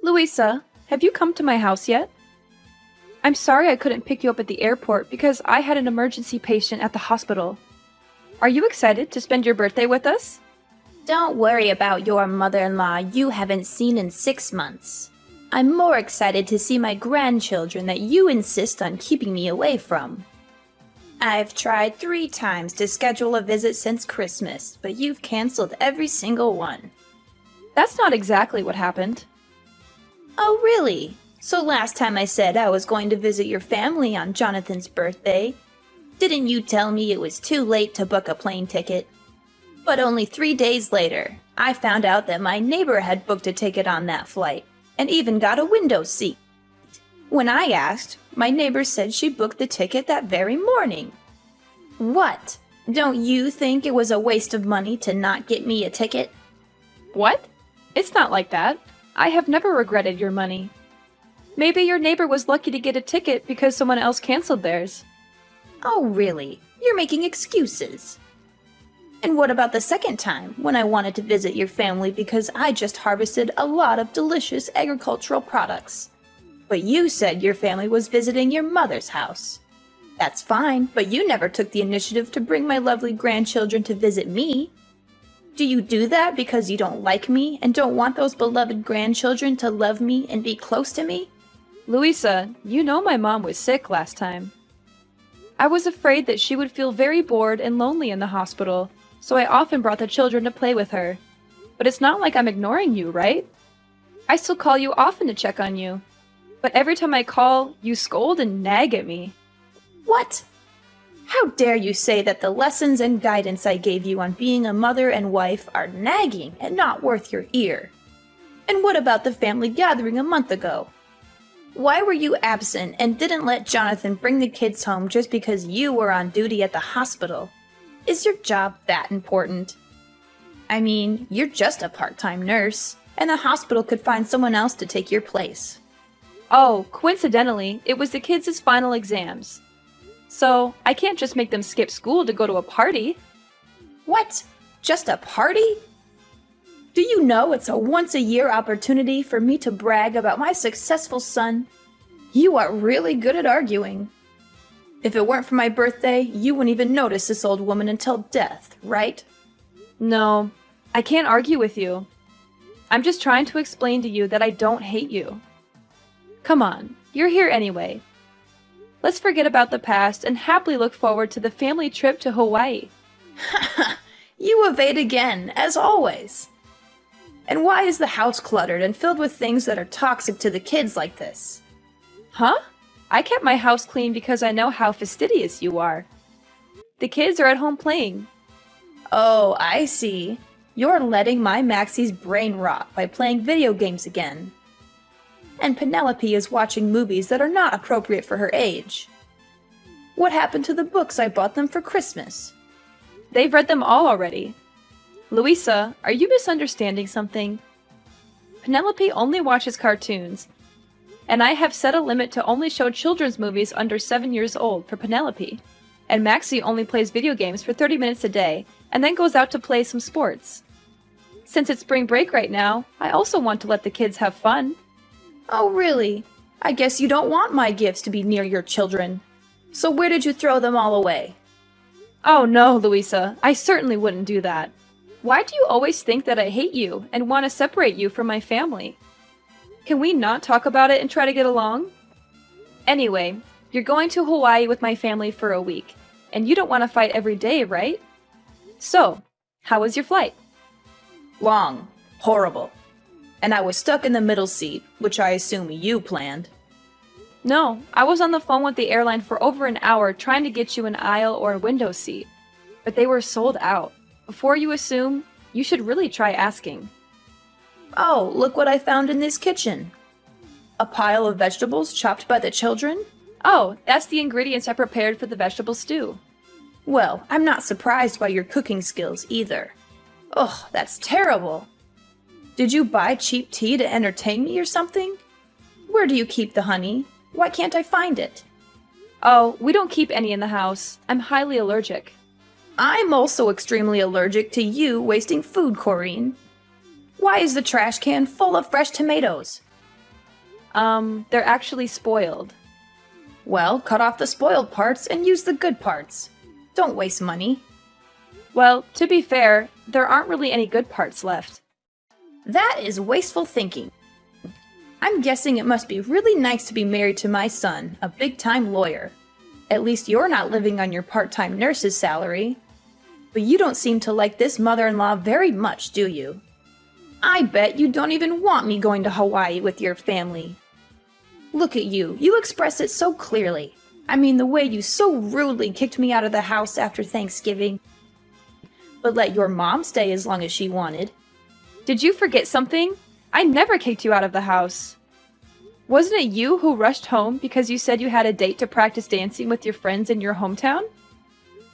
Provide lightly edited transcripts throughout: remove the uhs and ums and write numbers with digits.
Louisa, have you come to my house yet? I'm sorry I couldn't pick you up at the airport because I had an emergency patient at the hospital. Are you excited to spend your birthday with us? Don't worry about your mother-in-law you haven't seen in 6 months. I'm more excited to see my grandchildren that you insist on keeping me away from. I've tried 3 times to schedule a visit since Christmas, but you've canceled every single one. That's not exactly what happened. Oh, really? So last time I said I was going to visit your family on Jonathan's birthday, didn't you tell me it was too late to book a plane ticket? But only 3 days later, I found out that my neighbor had booked a ticket on that flight, and even got a window seat. When I asked, my neighbor said she booked the ticket that very morning. What? Don't you think it was a waste of money to not get me a ticket? What? It's not like that. I have never regretted your money. Maybe your neighbor was lucky to get a ticket because someone else canceled theirs. Oh, really? You're making excuses. And what about the second time, when I wanted to visit your family because I just harvested a lot of delicious agricultural products? But you said your family was visiting your mother's house. That's fine, but you never took the initiative to bring my lovely grandchildren to visit me. Do you do that because you don't like me and don't want those beloved grandchildren to love me and be close to me? Louisa, you know my mom was sick last time. I was afraid that she would feel very bored and lonely in the hospital, so I often brought the children to play with her. But it's not like I'm ignoring you, right? I still call you often to check on you. But every time I call, you scold and nag at me. What? How dare you say that the lessons and guidance I gave you on being a mother and wife are nagging and not worth your ear? And what about the family gathering a month ago? Why were you absent and didn't let Jonathan bring the kids home just because you were on duty at the hospital? Is your job that important? I mean, you're just a part-time nurse, and the hospital could find someone else to take your place. Oh, coincidentally, it was the kids' final exams. So, I can't just make them skip school to go to a party. What? Just a party? Do you know it's a once-a-year opportunity for me to brag about my successful son? You are really good at arguing. If it weren't for my birthday, you wouldn't even notice this old woman until death, right? No, I can't argue with you. I'm just trying to explain to you that I don't hate you. Come on, you're here anyway. Let's forget about the past and happily look forward to the family trip to Hawaii. You evade again, as always. And why is the house cluttered and filled with things that are toxic to the kids like this? Huh? I kept my house clean because I know how fastidious you are. The kids are at home playing. Oh, I see. You're letting my Maxie's brain rot by playing video games again. And Penelope is watching movies that are not appropriate for her age. What happened to the books I bought them for Christmas? They've read them all already. Louisa, are you misunderstanding something? Penelope only watches cartoons, and I have set a limit to only show children's movies under 7 years old for Penelope. And Maxie only plays video games for 30 minutes a day, and then goes out to play some sports. Since it's spring break right now, I also want to let the kids have fun. Oh, really? I guess you don't want my gifts to be near your children. So where did you throw them all away? Oh no, Louisa, I certainly wouldn't do that. Why do you always think that I hate you and want to separate you from my family? Can we not talk about it and try to get along? Anyway, you're going to Hawaii with my family for a week, and you don't want to fight every day, right? So, how was your flight? Long. Horrible. And I was stuck in the middle seat, which I assume you planned. No, I was on the phone with the airline for over an hour trying to get you an aisle or a window seat. But they were sold out. Before you assume, you should really try asking. Oh, look what I found in this kitchen. A pile of vegetables chopped by the children? Oh, that's the ingredients I prepared for the vegetable stew. Well, I'm not surprised by your cooking skills either. Ugh, that's terrible. Did you buy cheap tea to entertain me or something? Where do you keep the honey? Why can't I find it? Oh, we don't keep any in the house. I'm highly allergic. I'm also extremely allergic to you wasting food, Corrine. Why is the trash can full of fresh tomatoes? They're actually spoiled. Well, cut off the spoiled parts and use the good parts. Don't waste money. Well, to be fair, there aren't really any good parts left. That is wasteful thinking. I'm guessing it must be really nice to be married to my son, a big-time lawyer. At least you're not living on your part-time nurse's salary. But you don't seem to like this mother-in-law very much, do you? I bet you don't even want me going to Hawaii with your family. Look at you, you express it so clearly. I mean, the way you so rudely kicked me out of the house after Thanksgiving. But let your mom stay as long as she wanted. Did you forget something? I never kicked you out of the house. Wasn't it you who rushed home because you said you had a date to practice dancing with your friends in your hometown?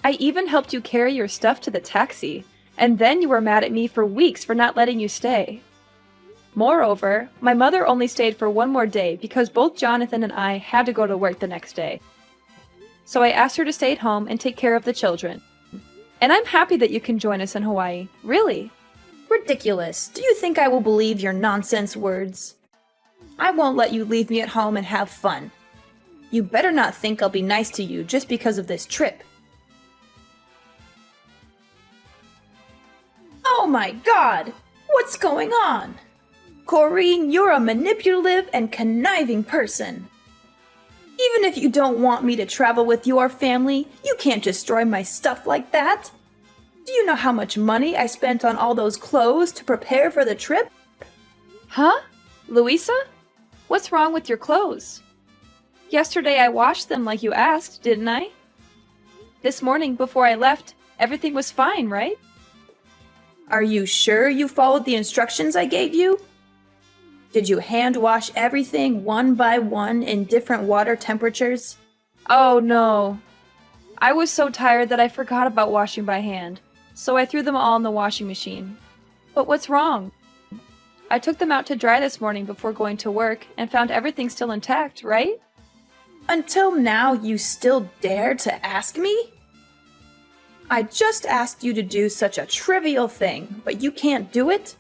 I even helped you carry your stuff to the taxi, and then you were mad at me for weeks for not letting you stay. Moreover, my mother only stayed for one more day because both Jonathan and I had to go to work the next day. So I asked her to stay at home and take care of the children. And I'm happy that you can join us in Hawaii, really. Ridiculous. Do you think I will believe your nonsense words? I won't let you leave me at home and have fun. You better not think I'll be nice to you just because of this trip. Oh my God! What's going on? Corrine, you're a manipulative and conniving person. Even if you don't want me to travel with your family, you can't destroy my stuff like that. Do you know how much money I spent on all those clothes to prepare for the trip? Huh? Louisa? What's wrong with your clothes? Yesterday I washed them like you asked, didn't I? This morning before I left, everything was fine, right? Are you sure you followed the instructions I gave you? Did you hand wash everything one by one in different water temperatures? Oh no. I was so tired that I forgot about washing by hand, so I threw them all in the washing machine. But what's wrong? I took them out to dry this morning before going to work and found everything still intact, right? Until now, you still dare to ask me? I just asked you to do such a trivial thing, but you can't do it?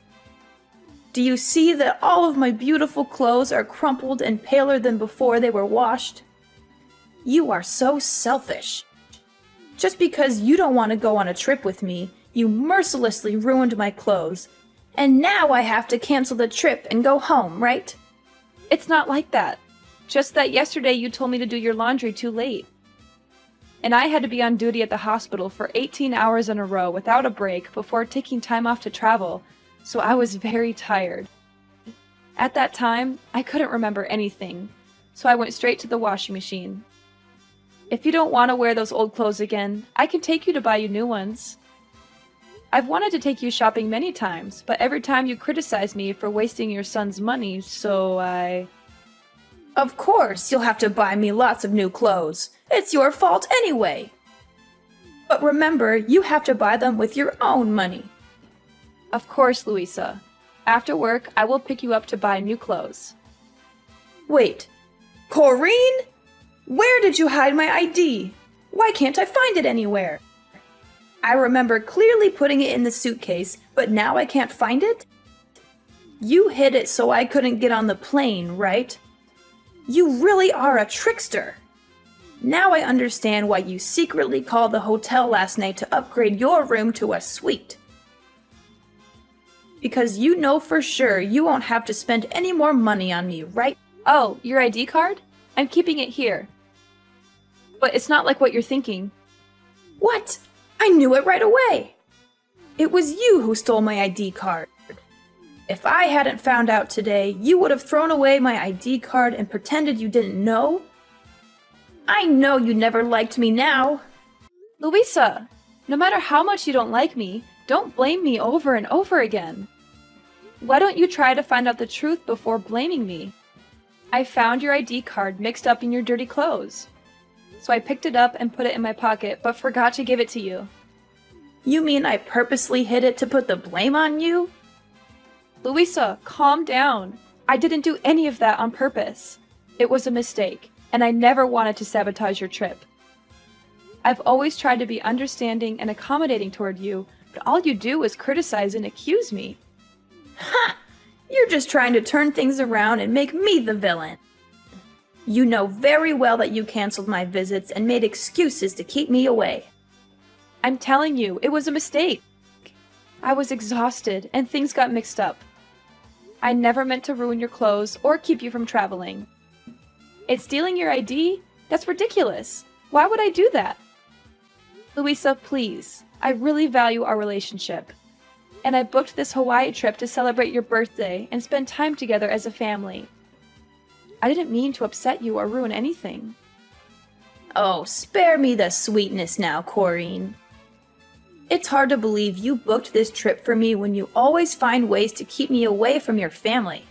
Do you see that all of my beautiful clothes are crumpled and paler than before they were washed? You are so selfish. Just because you don't want to go on a trip with me, you mercilessly ruined my clothes. And now I have to cancel the trip and go home, right? It's not like that. Just that yesterday you told me to do your laundry too late. And I had to be on duty at the hospital for 18 hours in a row without a break before taking time off to travel, so I was very tired. At that time, I couldn't remember anything, so I went straight to the washing machine. If you don't want to wear those old clothes again, I can take you to buy you new ones. I've wanted to take you shopping many times, but every time you criticize me for wasting your son's money, so I... Of course, you'll have to buy me lots of new clothes. It's your fault anyway. But remember, you have to buy them with your own money. Of course, Louisa. After work, I will pick you up to buy new clothes. Wait, Corrine? Where did you hide my ID? Why can't I find it anywhere? I remember clearly putting it in the suitcase, but now I can't find it? You hid it so I couldn't get on the plane, right? You really are a trickster. Now I understand why you secretly called the hotel last night to upgrade your room to a suite. Because you know for sure you won't have to spend any more money on me, right? Oh, your ID card? I'm keeping it here. But it's not like what you're thinking. What? I knew it right away. It was you who stole my ID card. If I hadn't found out today, you would have thrown away my ID card and pretended you didn't know. I know you never liked me now. Louisa, no matter how much you don't like me, don't blame me over and over again. Why don't you try to find out the truth before blaming me? I found your ID card mixed up in your dirty clothes. So I picked it up and put it in my pocket, but forgot to give it to you. You mean I purposely hid it to put the blame on you? Louisa, calm down. I didn't do any of that on purpose. It was a mistake, and I never wanted to sabotage your trip. I've always tried to be understanding and accommodating toward you, but all you do is criticize and accuse me. Ha! You're just trying to turn things around and make me the villain. You know very well that you canceled my visits and made excuses to keep me away. I'm telling you, it was a mistake. I was exhausted and things got mixed up. I never meant to ruin your clothes or keep you from traveling. It's stealing your ID? That's ridiculous. Why would I do that? Louisa, please. I really value our relationship. And I booked this Hawaii trip to celebrate your birthday and spend time together as a family. I didn't mean to upset you or ruin anything. Oh, spare me the sweetness now, Corrine. It's hard to believe you booked this trip for me when you always find ways to keep me away from your family.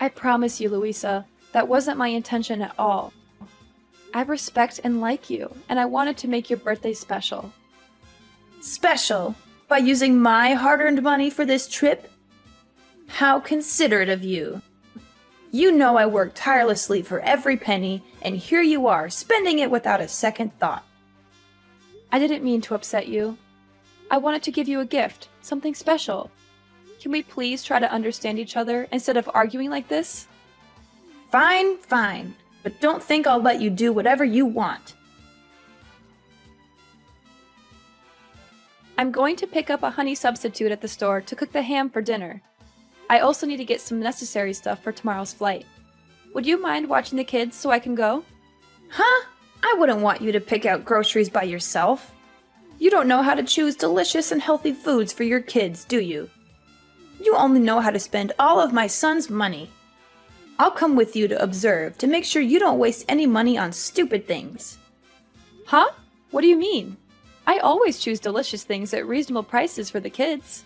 I promise you, Louisa, that wasn't my intention at all. I respect and like you, and I wanted to make your birthday special. Special? By using my hard-earned money for this trip? How considerate of you. You know I worked tirelessly for every penny, and here you are, spending it without a second thought. I didn't mean to upset you. I wanted to give you a gift, something special. Can we please try to understand each other instead of arguing like this? Fine, fine, but don't think I'll let you do whatever you want. I'm going to pick up a honey substitute at the store to cook the ham for dinner. I also need to get some necessary stuff for tomorrow's flight. Would you mind watching the kids so I can go? Huh? I wouldn't want you to pick out groceries by yourself. You don't know how to choose delicious and healthy foods for your kids, do you? You only know how to spend all of my son's money. I'll come with you to observe to make sure you don't waste any money on stupid things. Huh? What do you mean? I always choose delicious things at reasonable prices for the kids.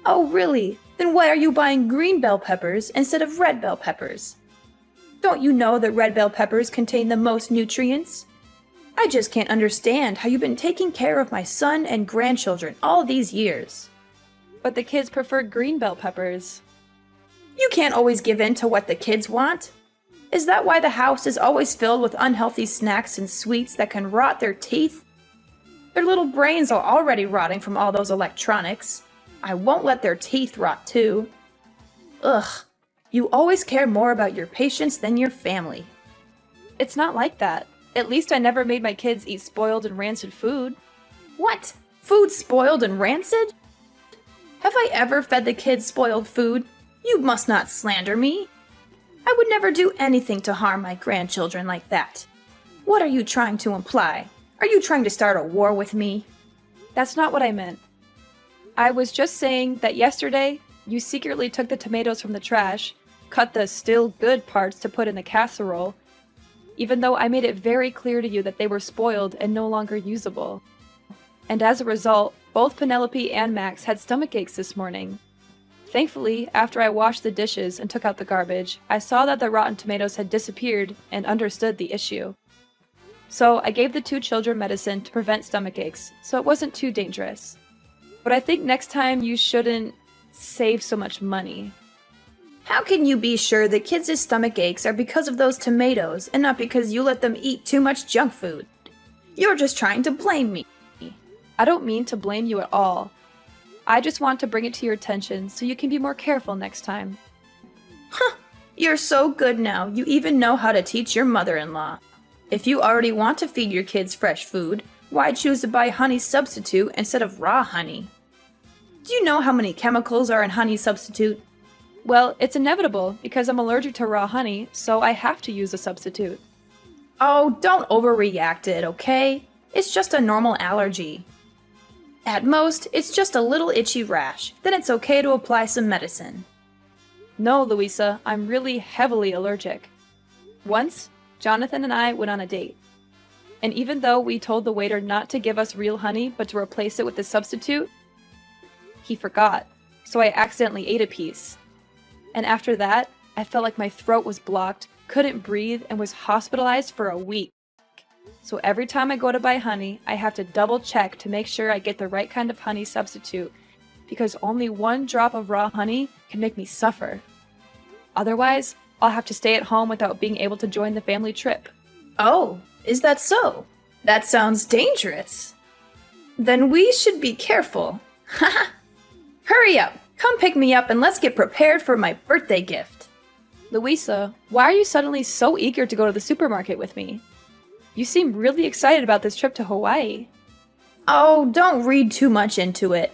Oh, really? Then why are you buying green bell peppers instead of red bell peppers? Don't you know that red bell peppers contain the most nutrients? I just can't understand how you've been taking care of my son and grandchildren all these years. But the kids prefer green bell peppers. You can't always give in to what the kids want. Is that why the house is always filled with unhealthy snacks and sweets that can rot their teeth? Their little brains are already rotting from all those electronics. I won't let their teeth rot too. Ugh, you always care more about your patients than your family. It's not like that. At least I never made my kids eat spoiled and rancid food. What? Food spoiled and rancid? Have I ever fed the kids spoiled food? You must not slander me. I would never do anything to harm my grandchildren like that. What are you trying to imply? Are you trying to start a war with me? That's not what I meant. I was just saying that yesterday, you secretly took the tomatoes from the trash, cut the still good parts to put in the casserole, even though I made it very clear to you that they were spoiled and no longer usable. And as a result, both Penelope and Max had stomach aches this morning. Thankfully, after I washed the dishes and took out the garbage, I saw that the rotten tomatoes had disappeared and understood the issue. So I gave the two children medicine to prevent stomach aches, so it wasn't too dangerous. But I think next time you shouldn't save so much money. How can you be sure the kids' stomach aches are because of those tomatoes and not because you let them eat too much junk food? You're just trying to blame me. I don't mean to blame you at all. I just want to bring it to your attention so you can be more careful next time. Huh, you're so good now, you even know how to teach your mother-in-law. If you already want to feed your kids fresh food, why choose to buy honey substitute instead of raw honey? Do you know how many chemicals are in honey substitute? Well, it's inevitable because I'm allergic to raw honey, so I have to use a substitute. Oh, don't overreact it, okay? It's just a normal allergy. At most, it's just a little itchy rash. Then it's okay to apply some medicine. No, Louisa, I'm really heavily allergic. Once, Jonathan and I went on a date. And even though we told the waiter not to give us real honey but to replace it with a substitute, he forgot, so I accidentally ate a piece. And after that, I felt like my throat was blocked, couldn't breathe, and was hospitalized for a week. So every time I go to buy honey, I have to double check to make sure I get the right kind of honey substitute, because only one drop of raw honey can make me suffer. Otherwise, I'll have to stay at home without being able to join the family trip. Oh, is that so? That sounds dangerous. Then we should be careful. Haha! Hurry up! Come pick me up and let's get prepared for my birthday gift. Louisa, why are you suddenly so eager to go to the supermarket with me? You seem really excited about this trip to Hawaii. Oh, don't read too much into it.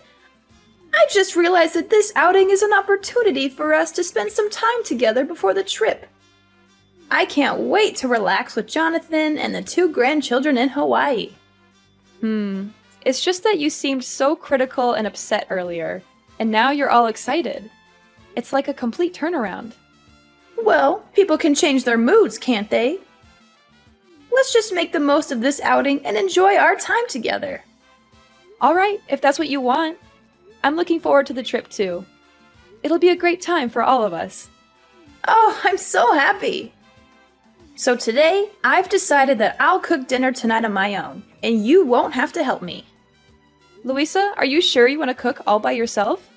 I just realized that this outing is an opportunity for us to spend some time together before the trip. I can't wait to relax with Jonathan and the 2 grandchildren in Hawaii. It's just that you seemed so critical and upset earlier, and now you're all excited. It's like a complete turnaround. Well, people can change their moods, can't they? Let's just make the most of this outing and enjoy our time together. Alright, if that's what you want. I'm looking forward to the trip too. It'll be a great time for all of us. Oh, I'm so happy! So today, I've decided that I'll cook dinner tonight on my own, and you won't have to help me. Louisa, are you sure you want to cook all by yourself?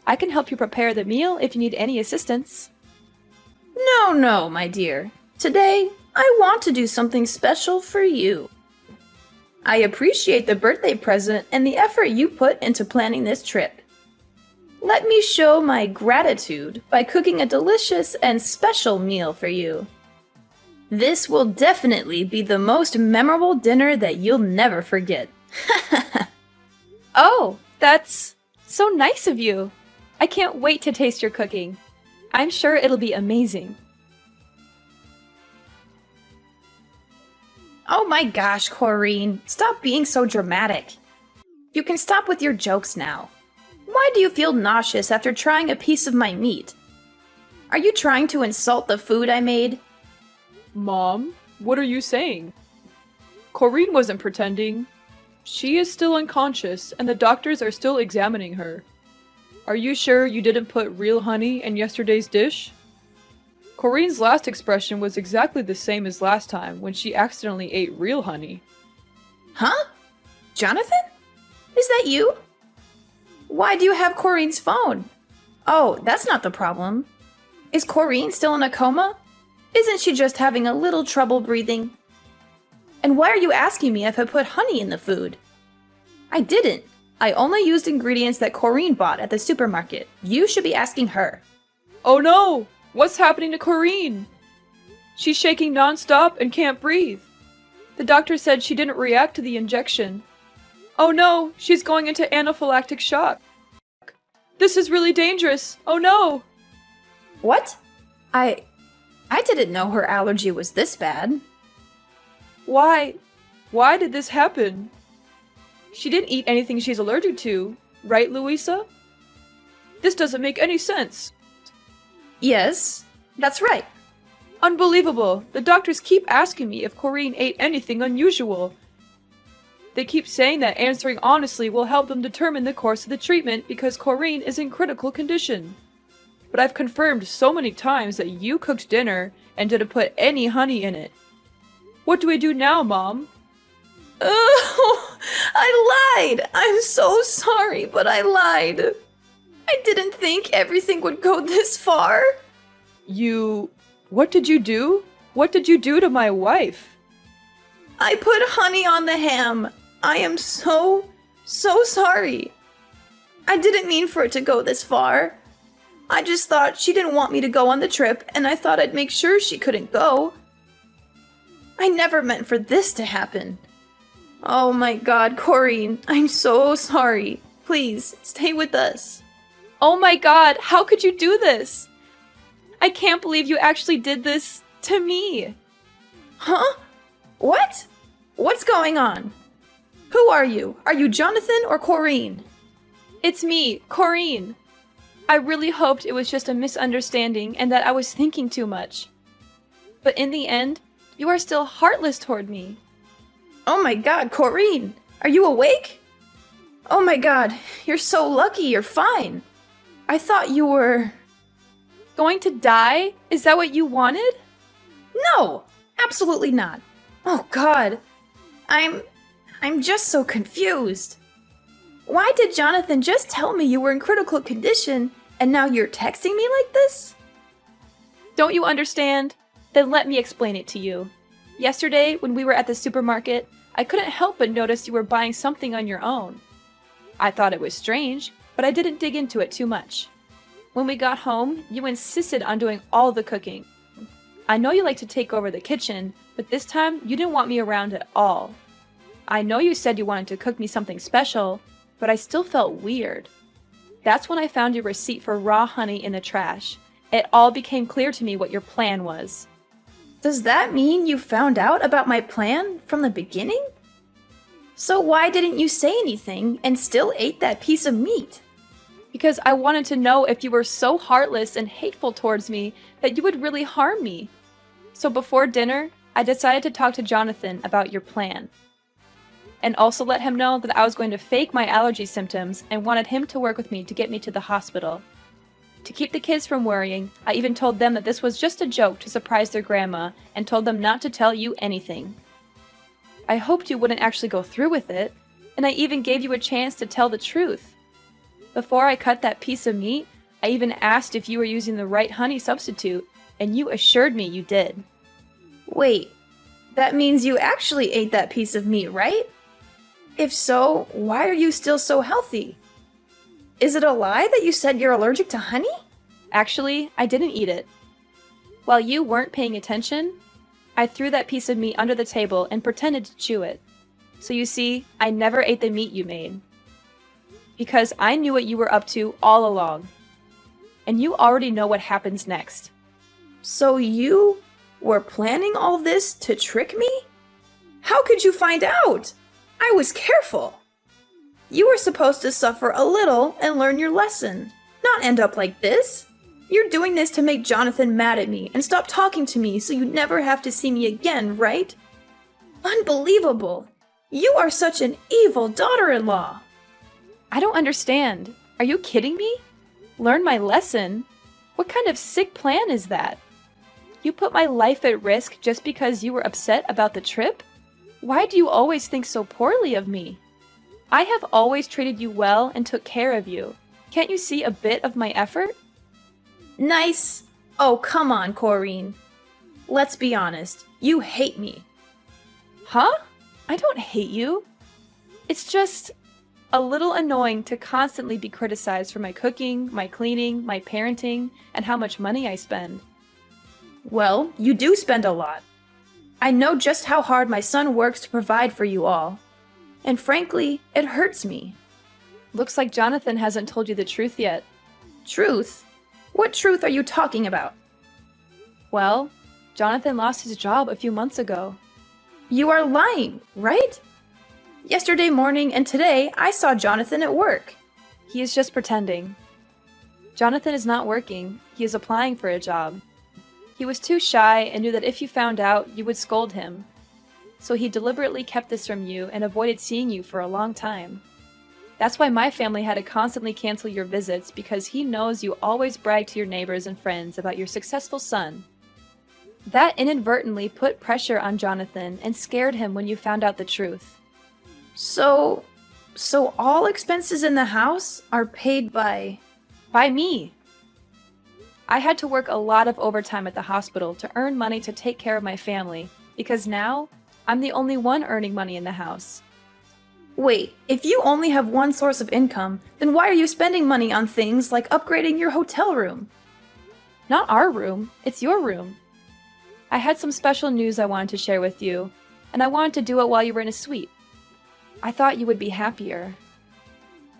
I can help you prepare the meal if you need any assistance. No, my dear. Today, I want to do something special for you. I appreciate the birthday present and the effort you put into planning this trip. Let me show my gratitude by cooking a delicious and special meal for you. This will definitely be the most memorable dinner that you'll never forget. Oh, that's so nice of you. I can't wait to taste your cooking. I'm sure it'll be amazing. Oh my gosh, Corrine, stop being so dramatic. You can stop with your jokes now. Why do you feel nauseous after trying a piece of my meat? Are you trying to insult the food I made? Mom, what are you saying? Corinne wasn't pretending. She is still unconscious, and the doctors are still examining her. Are you sure you didn't put real honey in yesterday's dish? Corinne's last expression was exactly the same as last time when she accidentally ate real honey. Huh? Jonathan? Is that you? Why do you have Corrine's phone? Oh, that's not the problem. Is Corrine still in a coma? Isn't she just having a little trouble breathing? And why are you asking me if I put honey in the food? I didn't. I only used ingredients that Corrine bought at the supermarket. You should be asking her. Oh no! What's happening to Corinne? She's shaking non-stop and can't breathe. The doctor said she didn't react to the injection. Oh no, she's going into anaphylactic shock. This is really dangerous. Oh no! What? I didn't know her allergy was this bad. Why? Why did this happen? She didn't eat anything she's allergic to, right, Louisa? This doesn't make any sense. Yes, that's right. Unbelievable! The doctors keep asking me if Corinne ate anything unusual. They keep saying that answering honestly will help them determine the course of the treatment because Corinne is in critical condition. But I've confirmed so many times that you cooked dinner and didn't put any honey in it. What do we do now, Mom? Oh, I lied! I'm so sorry, but I lied. I didn't think everything would go this far. What did you do? What did you do to my wife? I put honey on the ham. I am so sorry. I didn't mean for it to go this far. I just thought she didn't want me to go on the trip, and I thought I'd make sure she couldn't go. I never meant for this to happen. Oh my god, Corinne, I'm so sorry. Please, stay with us. Oh my god, how could you do this? I can't believe you actually did this to me. Huh? What? What's going on? Who are you? Are you Jonathan or Corinne? It's me, Corinne. I really hoped it was just a misunderstanding and that I was thinking too much. But in the end, you are still heartless toward me. Oh my god, Corinne! Are you awake? Oh my god, you're so lucky you're fine. I thought you were... Going to die? Is that what you wanted? No! Absolutely not. Oh god. I'm just so confused. Why did Jonathan just tell me you were in critical condition and now you're texting me like this? Don't you understand? Then let me explain it to you. Yesterday, when we were at the supermarket, I couldn't help but notice you were buying something on your own. I thought it was strange, but I didn't dig into it too much. When we got home, you insisted on doing all the cooking. I know you like to take over the kitchen, but this time you didn't want me around at all. I know you said you wanted to cook me something special, but I still felt weird. That's when I found your receipt for raw honey in the trash. It all became clear to me what your plan was. Does that mean you found out about my plan from the beginning? So why didn't you say anything and still ate that piece of meat? Because I wanted to know if you were so heartless and hateful towards me that you would really harm me. So before dinner, I decided to talk to Jonathan about your plan. And also let him know that I was going to fake my allergy symptoms and wanted him to work with me to get me to the hospital. To keep the kids from worrying, I even told them that this was just a joke to surprise their grandma and told them not to tell you anything. I hoped you wouldn't actually go through with it, and I even gave you a chance to tell the truth. Before I cut that piece of meat, I even asked if you were using the right honey substitute, and you assured me you did. Wait, that means you actually ate that piece of meat, right? If so, why are you still so healthy? Is it a lie that you said you're allergic to honey? Actually, I didn't eat it. While you weren't paying attention, I threw that piece of meat under the table and pretended to chew it. So you see, I never ate the meat you made. Because I knew what you were up to all along. And you already know what happens next. So you were planning all this to trick me? How could you find out? I was careful. You were supposed to suffer a little and learn your lesson, not end up like this. You're doing this to make Jonathan mad at me and stop talking to me so you never have to see me again, right? Unbelievable. You are such an evil daughter-in-law. I don't understand. Are you kidding me? Learn my lesson? What kind of sick plan is that? You put my life at risk just because you were upset about the trip? Why do you always think so poorly of me? I have always treated you well and took care of you. Can't you see a bit of my effort? Nice. Oh, come on, Corinne. Let's be honest. You hate me. Huh? I don't hate you. It's just a little annoying to constantly be criticized for my cooking, my cleaning, my parenting, and how much money I spend. Well, you do spend a lot. I know just how hard my son works to provide for you all. And frankly, it hurts me. Looks like Jonathan hasn't told you the truth yet. Truth? What truth are you talking about? Well, Jonathan lost his job a few months ago. You are lying, right? Yesterday morning and today, I saw Jonathan at work. He is just pretending. Jonathan is not working. He is applying for a job. He was too shy and knew that if you found out, you would scold him. So he deliberately kept this from you and avoided seeing you for a long time. That's why my family had to constantly cancel your visits, because he knows you always brag to your neighbors and friends about your successful son. That inadvertently put pressure on Jonathan and scared him when you found out the truth. So all expenses in the house are paid by me. I had to work a lot of overtime at the hospital to earn money to take care of my family, because now I'm the only one earning money in the house. Wait, if you only have one source of income, then why are you spending money on things like upgrading your hotel room? Not our room, it's your room. I had some special news I wanted to share with you, and I wanted to do it while you were in a suite. I thought you would be happier.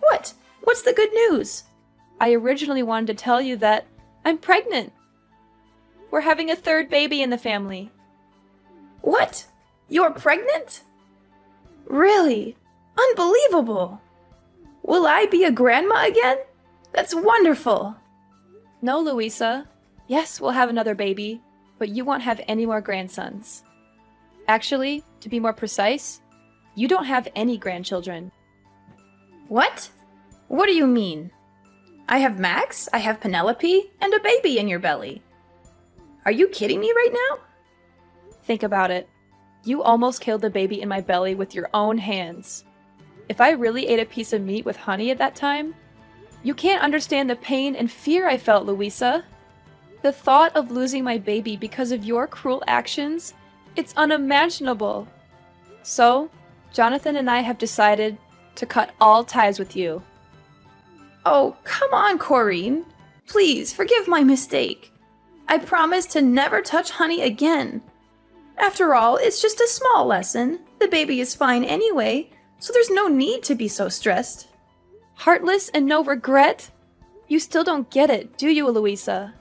What? What's the good news? I originally wanted to tell you that I'm pregnant. We're having a third baby in the family. What? You're pregnant? Really? Unbelievable! Will I be a grandma again? That's wonderful! No, Louisa. Yes, we'll have another baby, but you won't have any more grandsons. Actually, to be more precise, you don't have any grandchildren. What? What do you mean? I have Max, I have Penelope, and a baby in your belly. Are you kidding me right now? Think about it. You almost killed the baby in my belly with your own hands. If I really ate a piece of meat with honey at that time, you can't understand the pain and fear I felt, Louisa. The thought of losing my baby because of your cruel actions, it's unimaginable. So, Jonathan and I have decided to cut all ties with you. Oh, come on, Corrine. Please, forgive my mistake. I promise to never touch honey again. After all, it's just a small lesson. The baby is fine anyway, so there's no need to be so stressed. Heartless and no regret? You still don't get it, do you, Louisa?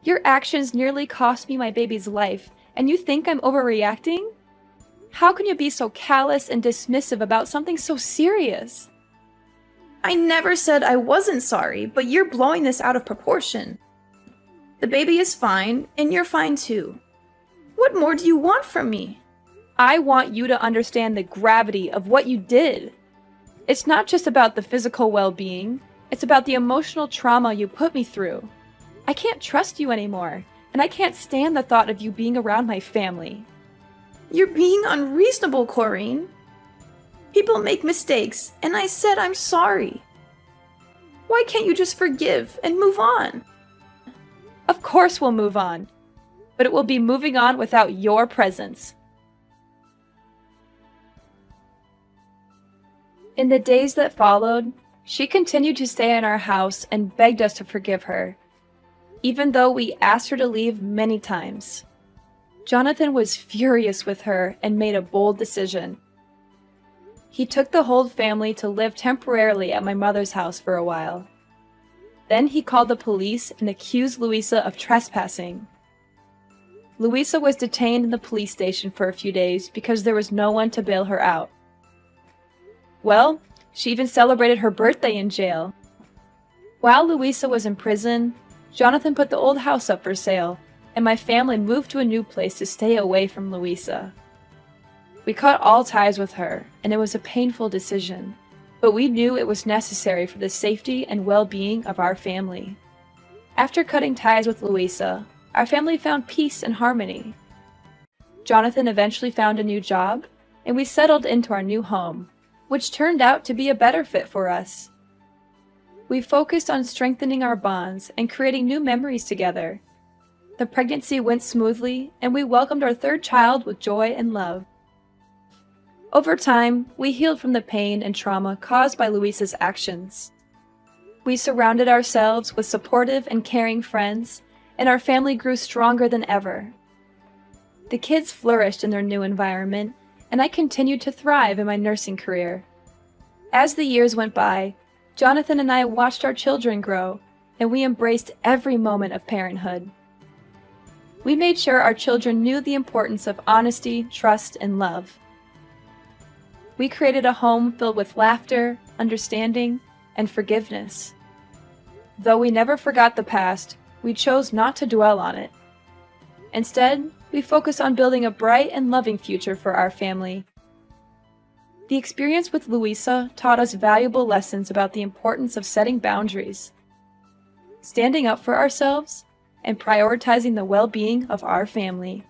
Your actions nearly cost me my baby's life, and you think I'm overreacting? How can you be so callous and dismissive about something so serious? I never said I wasn't sorry, but you're blowing this out of proportion. The baby is fine, and you're fine too. What more do you want from me? I want you to understand the gravity of what you did. It's not just about the physical well-being, it's about the emotional trauma you put me through. I can't trust you anymore, and I can't stand the thought of you being around my family. You're being unreasonable, Corrine. People make mistakes, and I said I'm sorry. Why can't you just forgive and move on? Of course we'll move on, but it will be moving on without your presence. In the days that followed, she continued to stay in our house and begged us to forgive her, even though we asked her to leave many times. Jonathan was furious with her and made a bold decision. He took the whole family to live temporarily at my mother's house for a while. Then he called the police and accused Louisa of trespassing. Louisa was detained in the police station for a few days because there was no one to bail her out. Well, she even celebrated her birthday in jail. While Louisa was in prison, Jonathan put the old house up for sale, and my family moved to a new place to stay away from Louisa. We cut all ties with her, and it was a painful decision, but we knew it was necessary for the safety and well-being of our family. After cutting ties with Louisa, our family found peace and harmony. Jonathan eventually found a new job, and we settled into our new home, which turned out to be a better fit for us. We focused on strengthening our bonds and creating new memories together. The pregnancy went smoothly, and we welcomed our third child with joy and love. Over time, we healed from the pain and trauma caused by Louisa's actions. We surrounded ourselves with supportive and caring friends, and our family grew stronger than ever. The kids flourished in their new environment, and I continued to thrive in my nursing career. As the years went by, Jonathan and I watched our children grow, and we embraced every moment of parenthood. We made sure our children knew the importance of honesty, trust, and love. We created a home filled with laughter, understanding, and forgiveness. Though we never forgot the past, we chose not to dwell on it. Instead, we focused on building a bright and loving future for our family. The experience with Louisa taught us valuable lessons about the importance of setting boundaries, standing up for ourselves, and prioritizing the well-being of our family.